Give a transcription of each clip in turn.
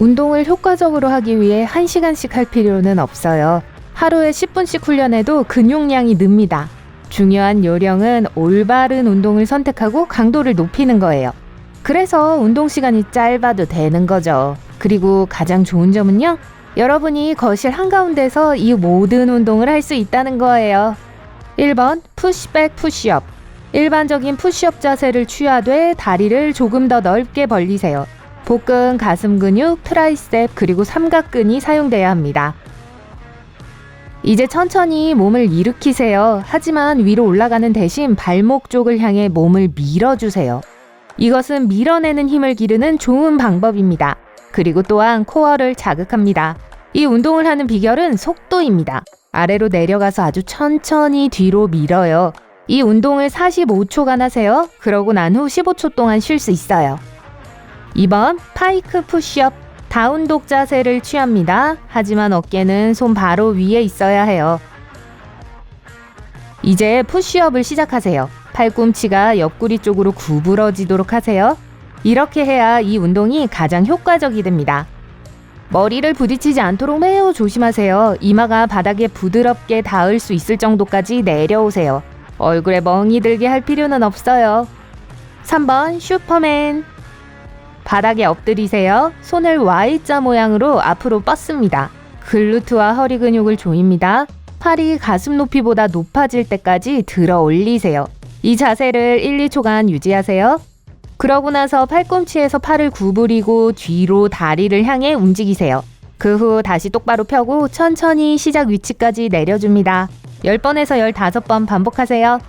운동을 효과적으로 하기 위해 1시간씩 할 필요는 없어요. 하루에 10분씩 훈련해도 근육량이 늡니다. 중요한 요령은 올바른 운동을 선택하고 강도를 높이는 거예요. 그래서 운동 시간이 짧아도 되는 거죠. 그리고 가장 좋은 점은요, 여러분이 거실 한가운데서 이 모든 운동을 할 수 있다는 거예요. 1번 푸시백 푸시업. 일반적인 푸시업 자세를 취하되 다리를 조금 더 넓게 벌리세요. 복근, 가슴 근육, 트라이셉, 그리고 삼각근이 사용돼야 합니다. 이제 천천히 몸을 일으키세요. 하지만 위로 올라가는 대신 발목 쪽을 향해 몸을 밀어주세요. 이것은 밀어내는 힘을 기르는 좋은 방법입니다. 그리고 또한 코어를 자극합니다. 이 운동을 하는 비결은 속도입니다. 아래로 내려가서 아주 천천히 뒤로 밀어요. 이 운동을 45초간 하세요. 그러고 난 후 15초 동안 쉴 수 있어요. 2번 파이크 푸시업. 다운독 자세를 취합니다. 하지만 어깨는 손 바로 위에 있어야 해요. 이제 푸시업을 시작하세요. 팔꿈치가 옆구리 쪽으로 구부러지도록 하세요. 이렇게 해야 이 운동이 가장 효과적이 됩니다. 머리를 부딪히지 않도록 매우 조심하세요. 이마가 바닥에 부드럽게 닿을 수 있을 정도까지 내려오세요. 얼굴에 멍이 들게 할 필요는 없어요. 3번 슈퍼맨. 바닥에 엎드리세요. 손을 Y자 모양으로 앞으로 뻗습니다. 글루트와 허리 근육을 조입니다. 팔이 가슴 높이보다 높아질 때까지 들어 올리세요. 이 자세를 1, 2초간 유지하세요. 그러고 나서 팔꿈치에서 팔을 구부리고 뒤로 다리를 향해 움직이세요. 그 후 다시 똑바로 펴고 천천히 시작 위치까지 내려줍니다. 10번에서 15번 반복하세요.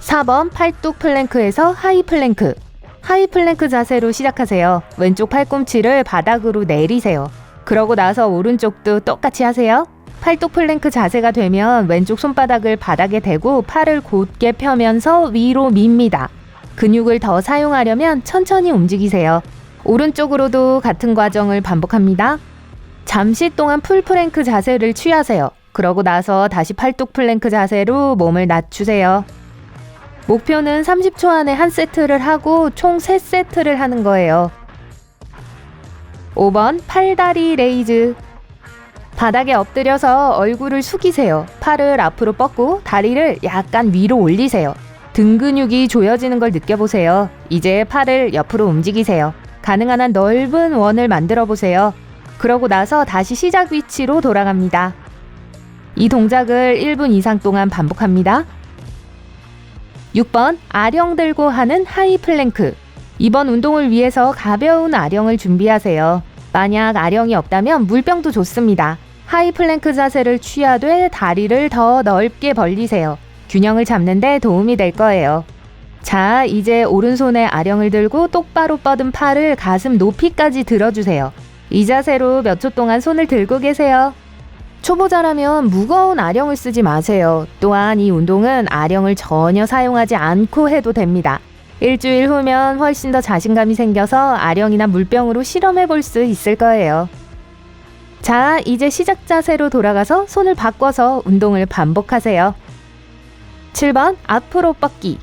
4번 팔뚝 플랭크에서 하이 플랭크. 하이 플랭크 자세로 시작하세요. 왼쪽 팔꿈치를 바닥으로 내리세요. 그러고 나서 오른쪽도 똑같이 하세요. 팔뚝 플랭크 자세가 되면 왼쪽 손바닥을 바닥에 대고 팔을 곧게 펴면서 위로 밉니다. 근육을 더 사용하려면 천천히 움직이세요. 오른쪽으로도 같은 과정을 반복합니다. 잠시 동안 풀 플랭크 자세를 취하세요. 그러고 나서 다시 팔뚝 플랭크 자세로 몸을 낮추세요. 목표는 30초 안에 한 세트를 하고 총 3세트를 하는 거예요. 5번 팔다리 레이즈. 바닥에 엎드려서 얼굴을 숙이세요. 팔을 앞으로 뻗고 다리를 약간 위로 올리세요. 등 근육이 조여지는 걸 느껴보세요. 이제 팔을 옆으로 움직이세요. 가능한 한 넓은 원을 만들어 보세요. 그러고 나서 다시 시작 위치로 돌아갑니다. 이 동작을 1분 이상 동안 반복합니다. 6번 아령 들고 하는 하이 플랭크. 이번 운동을 위해서 가벼운 아령을 준비하세요. 만약 아령이 없다면 물병도 좋습니다. 하이 플랭크 자세를 취하되 다리를 더 넓게 벌리세요. 균형을 잡는 데 도움이 될 거예요. 자, 이제 오른손에 아령을 들고 똑바로 뻗은 팔을 가슴 높이까지 들어주세요. 이 자세로 몇 초 동안 손을 들고 계세요. 초보자라면 무거운 아령을 쓰지 마세요. 또한 이 운동은 아령을 전혀 사용하지 않고 해도 됩니다. 일주일 후면 훨씬 더 자신감이 생겨서 아령이나 물병으로 실험해 볼 수 있을 거예요. 자, 이제 시작 자세로 돌아가서 손을 바꿔서 운동을 반복하세요. 7번 앞으로 뻗기.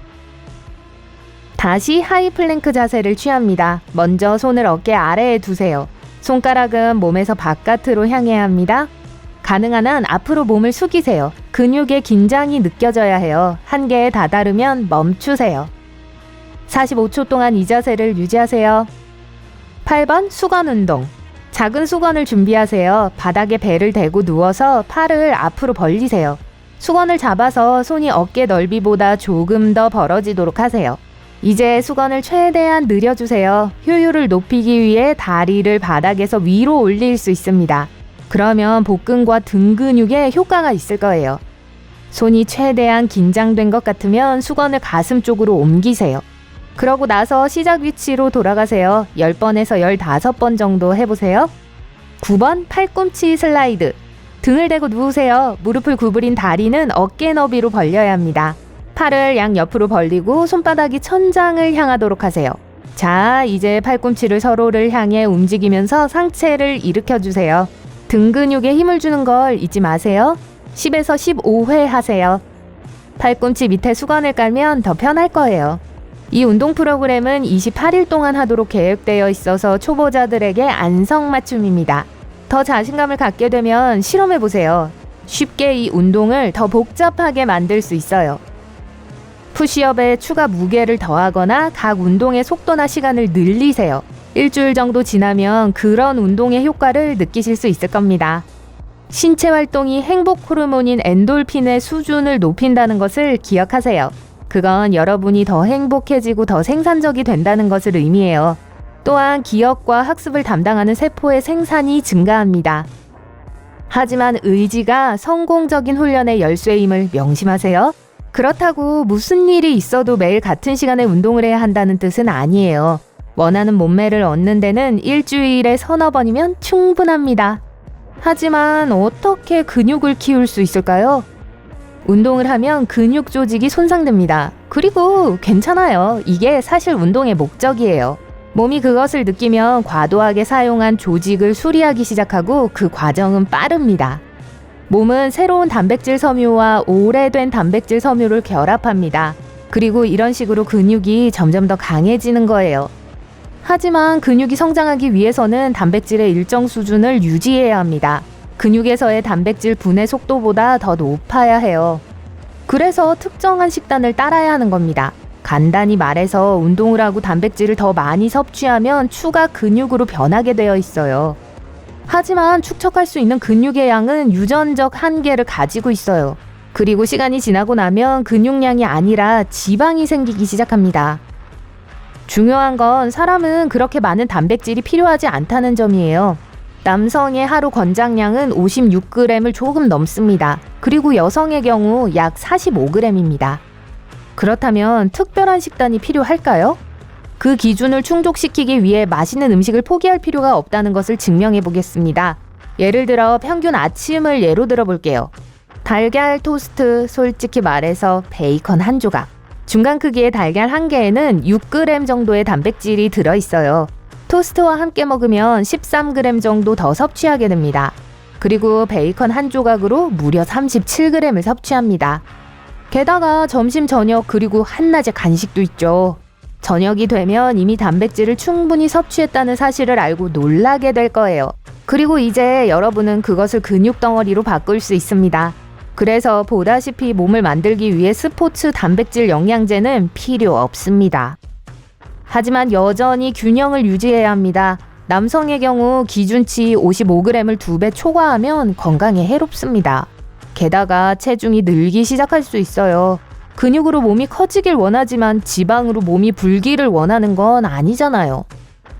다시 하이 플랭크 자세를 취합니다. 먼저 손을 어깨 아래에 두세요. 손가락은 몸에서 바깥으로 향해야 합니다. 가능한 한 앞으로 몸을 숙이세요. 근육의 긴장이 느껴져야 해요. 한계에 다다르면 멈추세요. 45초 동안 이 자세를 유지하세요. 8번 수건 운동. 작은 수건을 준비하세요. 바닥에 배를 대고 누워서 팔을 앞으로 벌리세요. 수건을 잡아서 손이 어깨 넓이보다 조금 더 벌어지도록 하세요. 이제 수건을 최대한 늘려주세요. 효율을 높이기 위해 다리를 바닥에서 위로 올릴 수 있습니다. 그러면 복근과 등 근육에 효과가 있을 거예요. 손이 최대한 긴장된 것 같으면 수건을 가슴 쪽으로 옮기세요. 그러고 나서 시작 위치로 돌아가세요. 10번에서 15번 정도 해보세요. 9번 팔꿈치 슬라이드. 등을 대고 누우세요. 무릎을 구부린 다리는 어깨 너비로 벌려야 합니다. 팔을 양옆으로 벌리고 손바닥이 천장을 향하도록 하세요. 자, 이제 팔꿈치를 서로를 향해 움직이면서 상체를 일으켜주세요. 등 근육에 힘을 주는 걸 잊지 마세요. 10에서 15회 하세요. 팔꿈치 밑에 수건을 깔면 더 편할 거예요. 이 운동 프로그램은 28일 동안 하도록 계획되어 있어서 초보자들에게 안성맞춤입니다. 더 자신감을 갖게 되면 실험해보세요. 쉽게 이 운동을 더 복잡하게 만들 수 있어요. 푸시업에 추가 무게를 더하거나 각 운동의 속도나 시간을 늘리세요. 일주일 정도 지나면 그런 운동의 효과를 느끼실 수 있을 겁니다. 신체 활동이 행복 호르몬인 엔돌핀의 수준을 높인다는 것을 기억하세요. 그건 여러분이 더 행복해지고 더 생산적이 된다는 것을 의미해요. 또한 기억과 학습을 담당하는 세포의 생산이 증가합니다. 하지만 의지가 성공적인 훈련의 열쇠임을 명심하세요. 그렇다고 무슨 일이 있어도 매일 같은 시간에 운동을 해야 한다는 뜻은 아니에요. 원하는 몸매를 얻는 데는 일주일에 서너 번이면 충분합니다. 하지만 어떻게 근육을 키울 수 있을까요? 운동을 하면 근육 조직이 손상됩니다. 그리고 괜찮아요. 이게 사실 운동의 목적이에요. 몸이 그것을 느끼면 과도하게 사용한 조직을 수리하기 시작하고 그 과정은 빠릅니다. 몸은 새로운 단백질 섬유와 오래된 단백질 섬유를 결합합니다. 그리고 이런 식으로 근육이 점점 더 강해지는 거예요. 하지만 근육이 성장하기 위해서는 단백질의 일정 수준을 유지해야 합니다. 근육에서의 단백질 분해 속도보다 더 높아야 해요. 그래서 특정한 식단을 따라야 하는 겁니다. 간단히 말해서 운동을 하고 단백질을 더 많이 섭취하면 추가 근육으로 변하게 되어 있어요. 하지만 축적할 수 있는 근육의 양은 유전적 한계를 가지고 있어요. 그리고 시간이 지나고 나면 근육량이 아니라 지방이 생기기 시작합니다. 중요한 건 사람은 그렇게 많은 단백질이 필요하지 않다는 점이에요. 남성의 하루 권장량은 56g을 조금 넘습니다. 그리고 여성의 경우 약 45g입니다. 그렇다면 특별한 식단이 필요할까요? 그 기준을 충족시키기 위해 맛있는 음식을 포기할 필요가 없다는 것을 증명해 보겠습니다. 예를 들어 평균 아침을 예로 들어 볼게요. 달걀 토스트, 솔직히 말해서 베이컨 한 조각. 중간 크기의 달걀 한 개에는 6g 정도의 단백질이 들어있어요. 토스트와 함께 먹으면 13g 정도 더 섭취하게 됩니다. 그리고 베이컨 한 조각으로 무려 37g을 섭취합니다. 게다가 점심, 저녁, 그리고 한낮에 간식도 있죠. 저녁이 되면 이미 단백질을 충분히 섭취했다는 사실을 알고 놀라게 될 거예요. 그리고 이제 여러분은 그것을 근육 덩어리로 바꿀 수 있습니다. 그래서 보다시피 몸을 만들기 위해 스포츠 단백질 영양제는 필요 없습니다. 하지만 여전히 균형을 유지해야 합니다. 남성의 경우 기준치 55g을 2배 초과하면 건강에 해롭습니다. 게다가 체중이 늘기 시작할 수 있어요. 근육으로 몸이 커지길 원하지만 지방으로 몸이 불기를 원하는 건 아니잖아요.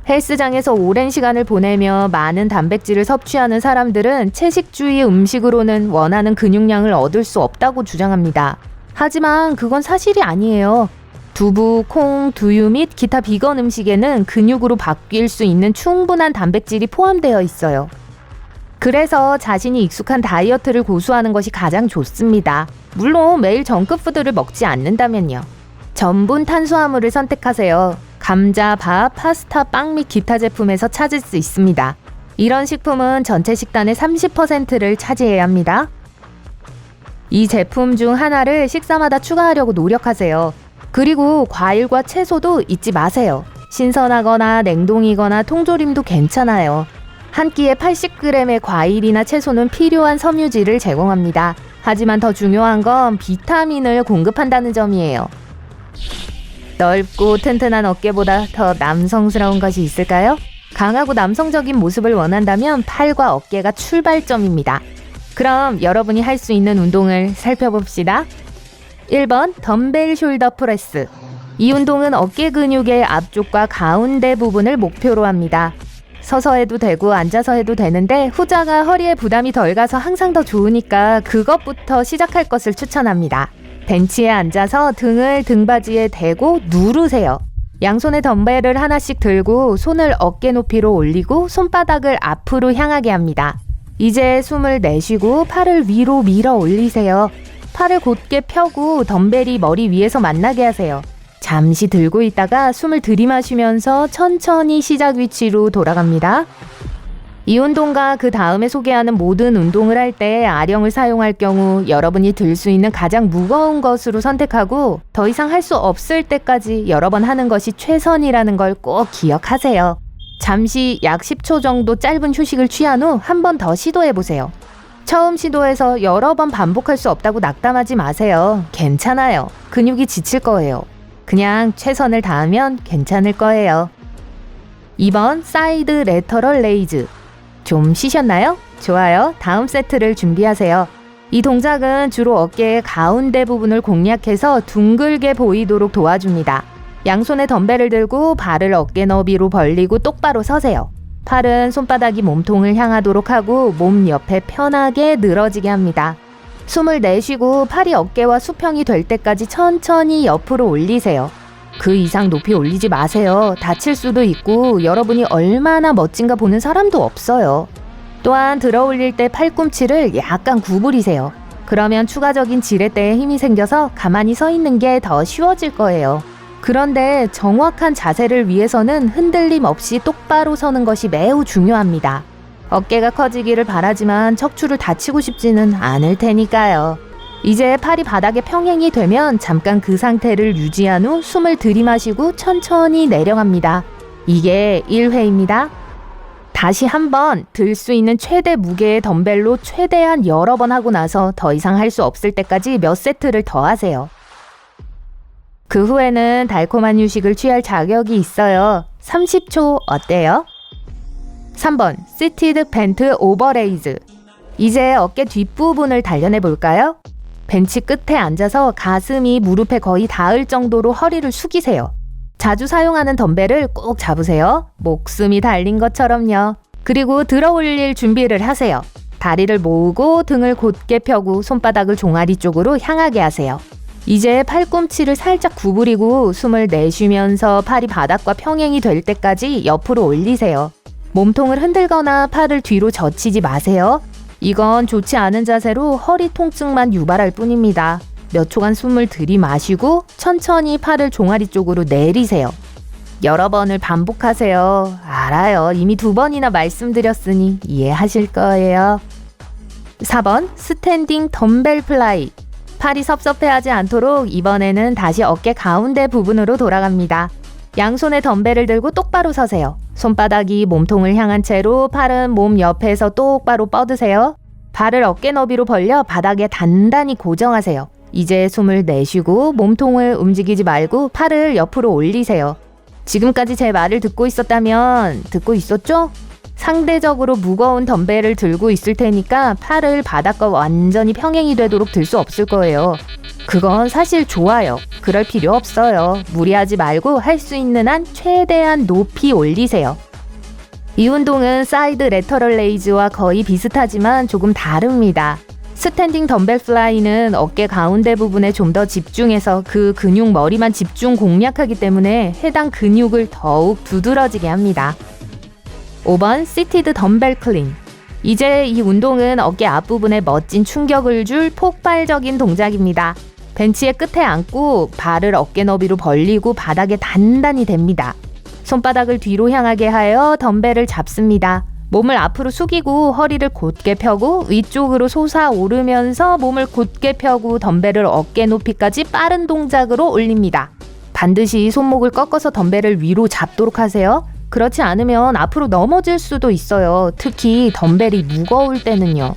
헬스장에서 오랜 시간을 보내며 많은 단백질을 섭취하는 사람들은 채식주의 음식으로는 원하는 근육량을 얻을 수 없다고 주장합니다. 하지만 그건 사실이 아니에요. 두부, 콩, 두유 및 기타 비건 음식에는 근육으로 바뀔 수 있는 충분한 단백질이 포함되어 있어요. 그래서 자신이 익숙한 다이어트를 고수하는 것이 가장 좋습니다. 물론 매일 정크푸드를 먹지 않는다면요. 전분 탄수화물을 선택하세요. 감자, 밥, 파스타, 빵 및 기타 제품에서 찾을 수 있습니다. 이런 식품은 전체 식단의 30%를 차지해야 합니다. 이 제품 중 하나를 식사마다 추가하려고 노력하세요. 그리고 과일과 채소도 잊지 마세요. 신선하거나 냉동이거나 통조림도 괜찮아요. 한 끼에 80g의 과일이나 채소는 필요한 섬유질을 제공합니다. 하지만 더 중요한 건 비타민을 공급한다는 점이에요. 넓고 튼튼한 어깨보다 더 남성스러운 것이 있을까요? 강하고 남성적인 모습을 원한다면 팔과 어깨가 출발점입니다. 그럼 여러분이 할 수 있는 운동을 살펴봅시다. 1번 덤벨 숄더 프레스. 이 운동은 어깨 근육의 앞쪽과 가운데 부분을 목표로 합니다. 서서 해도 되고 앉아서 해도 되는데 후자가 허리에 부담이 덜 가서 항상 더 좋으니까 그것부터 시작할 것을 추천합니다. 벤치에 앉아서 등을 등받이에 대고 누르세요. 양손에 덤벨을 하나씩 들고 손을 어깨 높이로 올리고 손바닥을 앞으로 향하게 합니다. 이제 숨을 내쉬고 팔을 위로 밀어 올리세요. 팔을 곧게 펴고 덤벨이 머리 위에서 만나게 하세요. 잠시 들고 있다가 숨을 들이마시면서 천천히 시작 위치로 돌아갑니다. 이 운동과 그 다음에 소개하는 모든 운동을 할 때 아령을 사용할 경우 여러분이 들 수 있는 가장 무거운 것으로 선택하고 더 이상 할 수 없을 때까지 여러 번 하는 것이 최선이라는 걸 꼭 기억하세요. 잠시 약 10초 정도 짧은 휴식을 취한 후 한 번 더 시도해보세요. 처음 시도해서 여러 번 반복할 수 없다고 낙담하지 마세요. 괜찮아요. 근육이 지칠 거예요. 그냥 최선을 다하면 괜찮을 거예요. 2번 사이드 레터럴 레이즈. 좀 쉬셨나요? 좋아요. 다음 세트를 준비하세요. 이 동작은 주로 어깨의 가운데 부분을 공략해서 둥글게 보이도록 도와줍니다. 양손에 덤벨을 들고 발을 어깨 너비로 벌리고 똑바로 서세요. 팔은 손바닥이 몸통을 향하도록 하고 몸 옆에 편하게 늘어지게 합니다. 숨을 내쉬고 팔이 어깨와 수평이 될 때까지 천천히 옆으로 올리세요. 그 이상 높이 올리지 마세요. 다칠 수도 있고 여러분이 얼마나 멋진가 보는 사람도 없어요. 또한 들어 올릴 때 팔꿈치를 약간 구부리세요. 그러면 추가적인 지렛대에 힘이 생겨서 가만히 서 있는 게 더 쉬워질 거예요. 그런데 정확한 자세를 위해서는 흔들림 없이 똑바로 서는 것이 매우 중요합니다. 어깨가 커지기를 바라지만 척추를 다치고 싶지는 않을 테니까요. 이제 팔이 바닥에 평행이 되면 잠깐 그 상태를 유지한 후 숨을 들이마시고 천천히 내려갑니다. 이게 1회입니다. 다시 한번 들 수 있는 최대 무게의 덤벨로 최대한 여러 번 하고 나서 더 이상 할 수 없을 때까지 몇 세트를 더 하세요. 그 후에는 달콤한 휴식을 취할 자격이 있어요. 30초 어때요? 3번 시티드 벤트 오버레이즈. 이제 어깨 뒷부분을 단련해 볼까요? 벤치 끝에 앉아서 가슴이 무릎에 거의 닿을 정도로 허리를 숙이세요. 자주 사용하는 덤벨을 꼭 잡으세요. 목숨이 달린 것처럼요. 그리고 들어 올릴 준비를 하세요. 다리를 모으고 등을 곧게 펴고 손바닥을 종아리 쪽으로 향하게 하세요. 이제 팔꿈치를 살짝 구부리고 숨을 내쉬면서 팔이 바닥과 평행이 될 때까지 옆으로 올리세요. 몸통을 흔들거나 팔을 뒤로 젖히지 마세요. 이건 좋지 않은 자세로 허리 통증만 유발할 뿐입니다. 몇 초간 숨을 들이마시고 천천히 팔을 종아리 쪽으로 내리세요. 여러 번을 반복하세요. 알아요. 이미 2번이나 말씀드렸으니 이해하실 거예요. 4번 스탠딩 덤벨 플라이. 팔이 섭섭해하지 않도록 이번에는 다시 어깨 가운데 부분으로 돌아갑니다. 양손에 덤벨을 들고 똑바로 서세요. 손바닥이 몸통을 향한 채로 팔은 몸 옆에서 똑바로 뻗으세요. 발을 어깨 너비로 벌려 바닥에 단단히 고정하세요. 이제 숨을 내쉬고 몸통을 움직이지 말고 팔을 옆으로 올리세요. 지금까지 제 말을 듣고 있었다면 듣고 있었죠? 상대적으로 무거운 덤벨을 들고 있을 테니까 팔을 바닥과 완전히 평행이 되도록 들 수 없을 거예요. 그건 사실 좋아요. 그럴 필요 없어요. 무리하지 말고 할 수 있는 한 최대한 높이 올리세요. 이 운동은 사이드 레터럴 레이즈와 거의 비슷하지만 조금 다릅니다. 스탠딩 덤벨 플라이는 어깨 가운데 부분에 좀 더 집중해서 그 근육 머리만 집중 공략하기 때문에 해당 근육을 더욱 두드러지게 합니다. 5번 시티드 덤벨 클린. 이제 이 운동은 어깨 앞부분에 멋진 충격을 줄 폭발적인 동작입니다. 벤치의 끝에 앉고 발을 어깨 너비로 벌리고 바닥에 단단히 댑니다. 손바닥을 뒤로 향하게 하여 덤벨을 잡습니다. 몸을 앞으로 숙이고 허리를 곧게 펴고 위쪽으로 솟아오르면서 몸을 곧게 펴고 덤벨을 어깨 높이까지 빠른 동작으로 올립니다. 반드시 손목을 꺾어서 덤벨을 위로 잡도록 하세요. 그렇지 않으면 앞으로 넘어질 수도 있어요. 특히 덤벨이 무거울 때는요.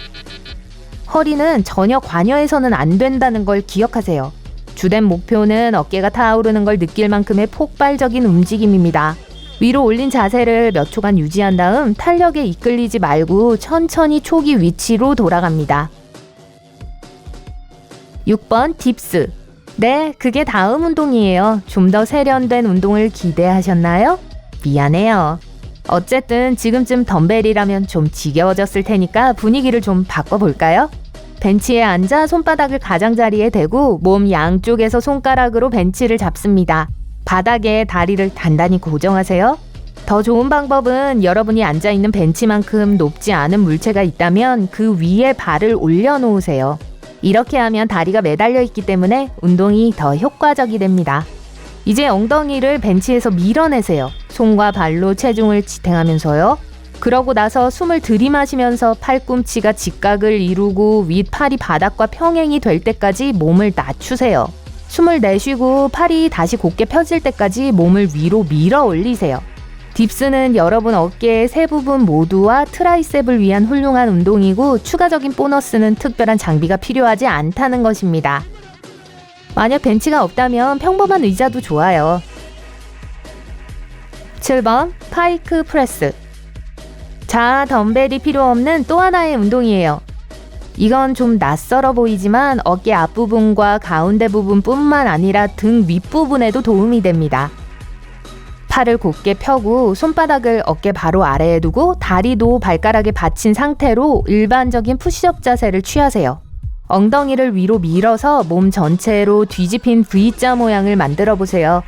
허리는 전혀 관여해서는 안 된다는 걸 기억하세요. 주된 목표는 어깨가 타오르는 걸 느낄 만큼의 폭발적인 움직임입니다. 위로 올린 자세를 몇 초간 유지한 다음 탄력에 이끌리지 말고 천천히 초기 위치로 돌아갑니다. 6번 딥스. 네, 그게 다음 운동이에요. 좀 더 세련된 운동을 기대하셨나요? 미안해요. 어쨌든 지금쯤 덤벨이라면 좀 지겨워졌을 테니까 분위기를 좀 바꿔볼까요? 벤치에 앉아 손바닥을 가장자리에 대고 몸 양쪽에서 손가락으로 벤치를 잡습니다. 바닥에 다리를 단단히 고정하세요. 더 좋은 방법은 여러분이 앉아있는 벤치만큼 높지 않은 물체가 있다면 그 위에 발을 올려놓으세요. 이렇게 하면 다리가 매달려 있기 때문에 운동이 더 효과적이 됩니다. 이제 엉덩이를 벤치에서 밀어내세요. 손과 발로 체중을 지탱하면서요. 그러고 나서 숨을 들이마시면서 팔꿈치가 직각을 이루고 윗팔이 바닥과 평행이 될 때까지 몸을 낮추세요. 숨을 내쉬고 팔이 다시 곧게 펴질 때까지 몸을 위로 밀어 올리세요. 딥스는 여러분 어깨의 세 부분 모두와 트라이셉을 위한 훌륭한 운동이고 추가적인 보너스는 특별한 장비가 필요하지 않다는 것입니다. 만약 벤치가 없다면 평범한 의자도 좋아요. 7번 파이크 프레스. 자, 덤벨이 필요 없는 또 하나의 운동이에요. 이건 좀 낯설어 보이지만 어깨 앞부분과 가운데 부분뿐만 아니라 등 윗부분에도 도움이 됩니다. 팔을 곧게 펴고 손바닥을 어깨 바로 아래에 두고 다리도 발가락에 받친 상태로 일반적인 푸시업 자세를 취하세요. 엉덩이를 위로 밀어서 몸 전체로 뒤집힌 V자 모양을 만들어 보세요.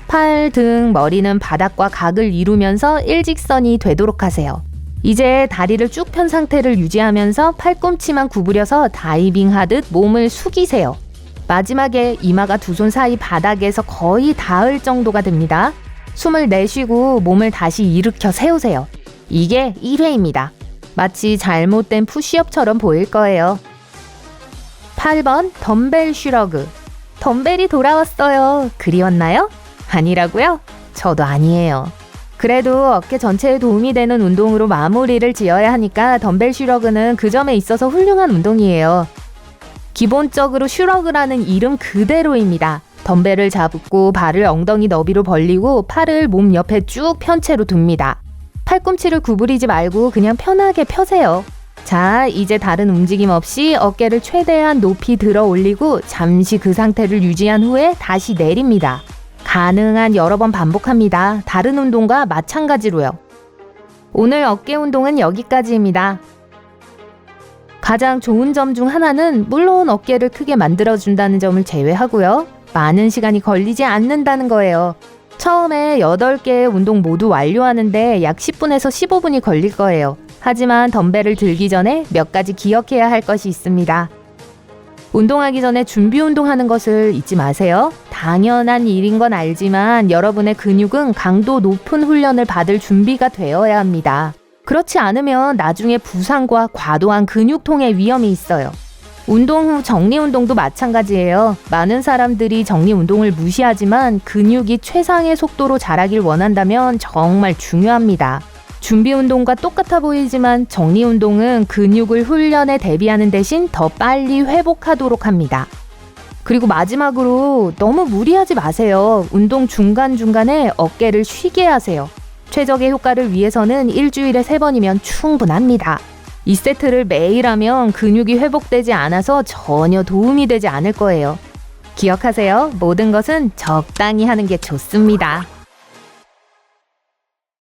팔, 등, 머리는 바닥과 각을 이루면서 일직선이 되도록 하세요. 이제 다리를 쭉 편 상태를 유지하면서 팔꿈치만 구부려서 다이빙 하듯 몸을 숙이세요. 마지막에 이마가 두 손 사이 바닥에서 거의 닿을 정도가 됩니다. 숨을 내쉬고 몸을 다시 일으켜 세우세요. 이게 1회입니다. 마치 잘못된 푸시업처럼 보일 거예요. 8번 덤벨 슈러그. 덤벨이 돌아왔어요. 그리웠나요? 아니라고요? 저도 아니에요. 그래도 어깨 전체에 도움이 되는 운동으로 마무리를 지어야 하니까 덤벨 슈러그는 그 점에 있어서 훌륭한 운동이에요. 기본적으로 슈러그라는 이름 그대로입니다. 덤벨을 잡고 발을 엉덩이 너비로 벌리고 팔을 몸 옆에 쭉 편 채로 둡니다. 팔꿈치를 구부리지 말고 그냥 편하게 펴세요. 자, 이제 다른 움직임 없이 어깨를 최대한 높이 들어 올리고 잠시 그 상태를 유지한 후에 다시 내립니다. 가능한 여러 번 반복합니다. 다른 운동과 마찬가지로요. 오늘 어깨 운동은 여기까지입니다. 가장 좋은 점 중 하나는 물론 어깨를 크게 만들어준다는 점을 제외하고요. 많은 시간이 걸리지 않는다는 거예요. 처음에 8개의 운동 모두 완료하는데 약 10분에서 15분이 걸릴 거예요. 하지만 덤벨을 들기 전에 몇 가지 기억해야 할 것이 있습니다. 운동하기 전에 준비 운동하는 것을 잊지 마세요. 당연한 일인 건 알지만 여러분의 근육은 강도 높은 훈련을 받을 준비가 되어야 합니다. 그렇지 않으면 나중에 부상과 과도한 근육통의 위험이 있어요. 운동 후 정리 운동도 마찬가지예요. 많은 사람들이 정리 운동을 무시하지만 근육이 최상의 속도로 자라길 원한다면 정말 중요합니다. 준비 운동과 똑같아 보이지만 정리 운동은 근육을 훈련에 대비하는 대신 더 빨리 회복하도록 합니다. 그리고 마지막으로 너무 무리하지 마세요. 운동 중간중간에 어깨를 쉬게 하세요. 최적의 효과를 위해서는 일주일에 3번이면 충분합니다. 이 세트를 매일 하면 근육이 회복되지 않아서 전혀 도움이 되지 않을 거예요. 기억하세요. 모든 것은 적당히 하는 게 좋습니다.